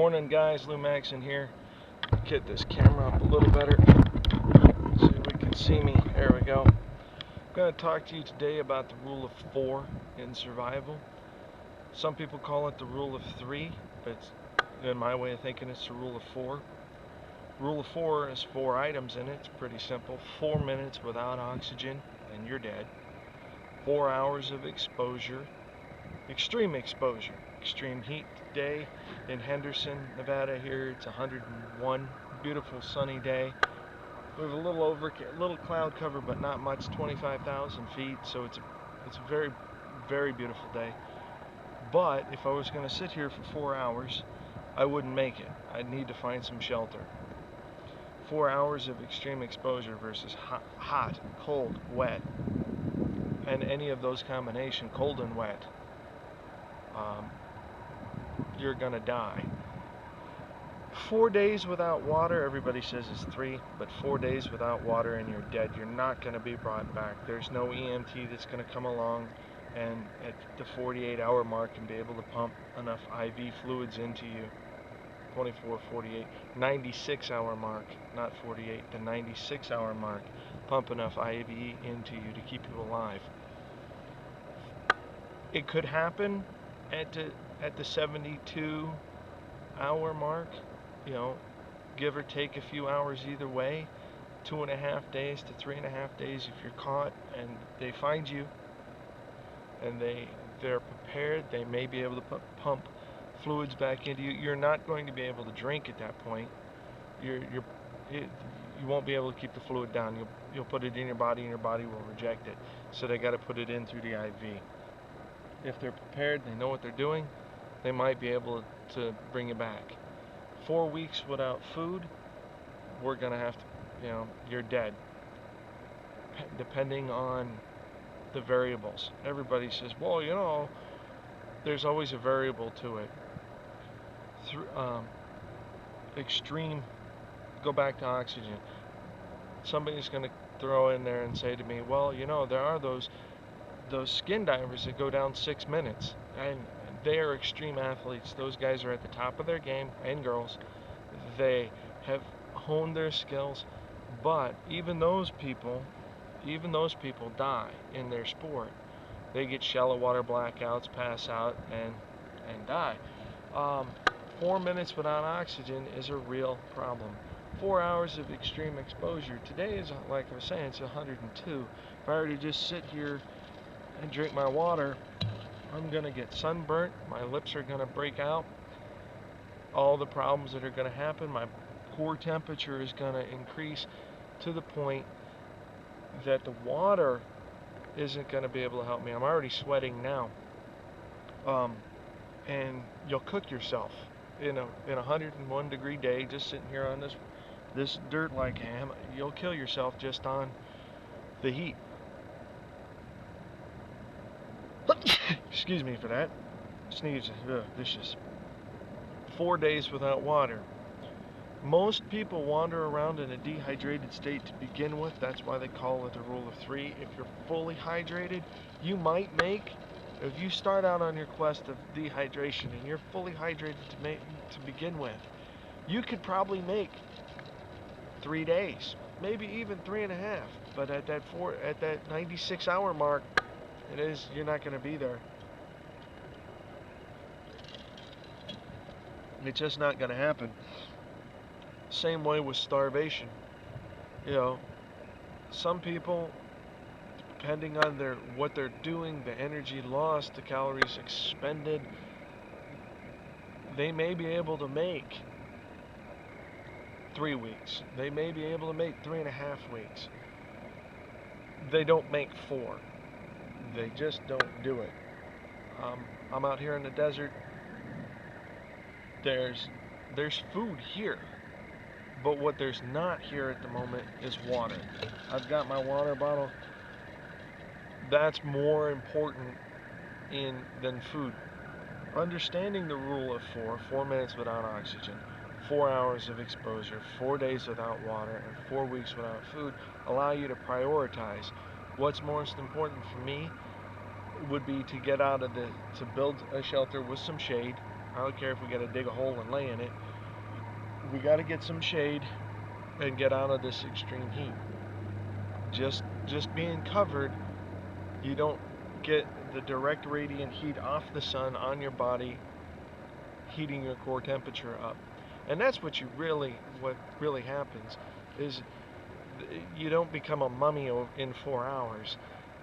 Morning guys, Lou Maxon here. Get this camera up a little better so we can see me. There we go. I'm going to talk to you today about the rule of 4 in survival. Some people call it the rule of 3, but in my way of thinking it's the rule of 4. Rule of 4 is 4 items in it. It's pretty simple. 4 minutes without oxygen and you're dead. 4 hours of exposure, extreme exposure, extreme heat. Today in Henderson, Nevada here, it's 101, beautiful sunny day. We have a little cloud cover, but not much, 25,000 feet, so it's a very, very beautiful day. But if I was going to sit here for 4 hours, I wouldn't make it. I'd need to find some shelter. 4 hours of extreme exposure versus hot, cold, wet, and any of those combination, cold and wet, you're gonna die. 4 days without water, everybody says it's 3, but 4 days without water and you're dead. You're not gonna be brought back. There's no EMT that's gonna come along and at the 48-hour mark and be able to pump enough IV fluids into you. 24, 48, 96-hour mark, not 48, the 96-hour mark, pump enough IV into you to keep you alive. It could happen at the 72-hour mark, you know, give or take a few hours either way. 2.5 days to 3.5 days if you're caught and they find you and they're prepared, they may be able to pump fluids back into you. You're not going to be able to drink at that point. You won't be able to keep the fluid down. You'll put it in your body and your body will reject it. So they got to put it in through the IV. If they're prepared, they know what they're doing, they might be able to bring you back. 4 weeks without food, we're gonna have to, you know, you're dead. Depending on the variables. Everybody says, well, you know, there's always a variable to it. Extreme, go back to oxygen. Somebody's gonna throw in there and say to me, well, you know, there are those skin divers that go down 6 minutes, and they are extreme athletes. Those guys are at the top of their game, and girls. They have honed their skills, but even those people die in their sport. They get shallow water blackouts, pass out, and die. 4 minutes without oxygen is a real problem. 4 hours of extreme exposure. Today is, like I was saying, it's 102. If I were to just sit here and drink my water, I'm gonna get sunburnt, my lips are gonna break out, all the problems that are gonna happen, my core temperature is gonna increase to the point that the water isn't gonna be able to help me. I'm already sweating now. And you'll cook yourself in a 101 degree day, just sitting here on this dirt like ham. You'll kill yourself just on the heat. Excuse me for that. Sneeze. Vicious. 4 days without water. Most people wander around in a dehydrated state to begin with. That's why they call it the rule of 3. If you're fully hydrated, you might make, if you start out on your quest of dehydration and you're fully hydrated to begin with, you could probably make 3 days, maybe even 3.5. But at that 96-hour mark, you're not going to be there. It's just not going to happen. Same way with starvation. You know, some people, depending on what they're doing, the energy lost, the calories expended, they may be able to make 3 weeks. They may be able to make 3.5 weeks. They don't make 4. They just don't do it. I'm out here in the desert. There's food here, but what there's not here at the moment is water. I've got my water bottle. That's more important than food. Understanding the rule of 4 minutes without oxygen, 4 hours of exposure, 4 days without water, and 4 weeks without food allow you to prioritize. What's most important for me would be to get to build a shelter with some shade. I don't care if we got to dig a hole and lay in it. We got to get some shade and get out of this extreme heat. Just being covered, you don't get the direct radiant heat off the sun on your body, heating your core temperature up. And that's what really happens is you don't become a mummy in 4 hours.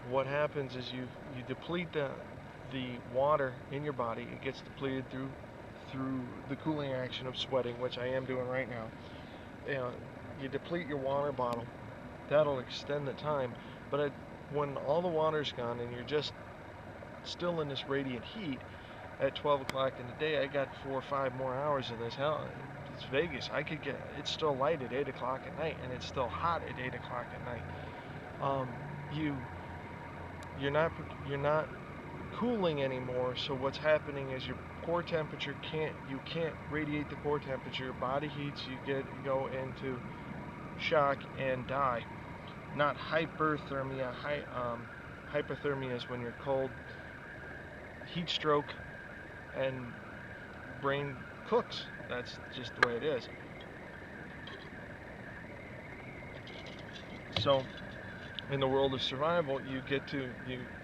What happens is you deplete the water in your body. It gets depleted through the cooling action of sweating, which I am doing right now. You deplete your water bottle. That'll extend the time. But when all the water's gone and you're just still in this radiant heat, at 12 o'clock in the day, I got 4 or 5 more hours of this. Hell, it's Vegas. It's still light at 8 o'clock at night, and it's still hot at 8 o'clock at night. You're not cooling anymore. So what's happening is your core temperature you can't radiate the core temperature. Your body heats. You go into shock and die. Not hyperthermia. Hypothermia is when you're cold. Heat stroke and brain cooks. That's just the way it is. So in the world of survival, you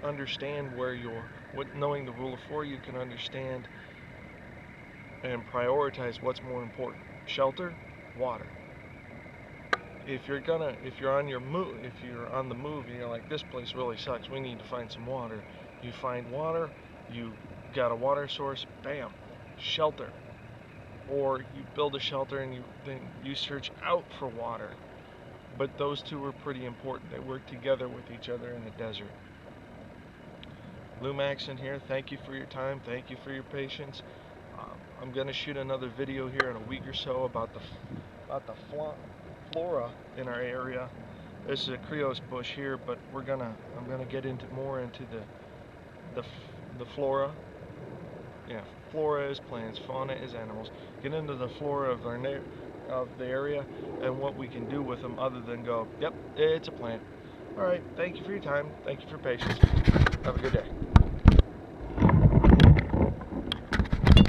understand knowing the rule of 4, you can understand and prioritize what's more important: shelter, water. If you're on the move and you're like, this place really sucks, we need to find some water. You find water, you got a water source, bam, shelter. Or you build a shelter and then you search out for water. But those two are pretty important. They work together with each other in the desert. Lou Maxon here. Thank you for your time. Thank you for your patience. I'm going to shoot another video here in a week or so about the flora in our area. This is a Creos bush here, but I'm gonna get more into the flora. Yeah, flora is plants, fauna is animals. Get into the flora of the area and what we can do with them other than go, yep, it's a plant. All right, thank you for your time. Thank you for your patience. Have a good day.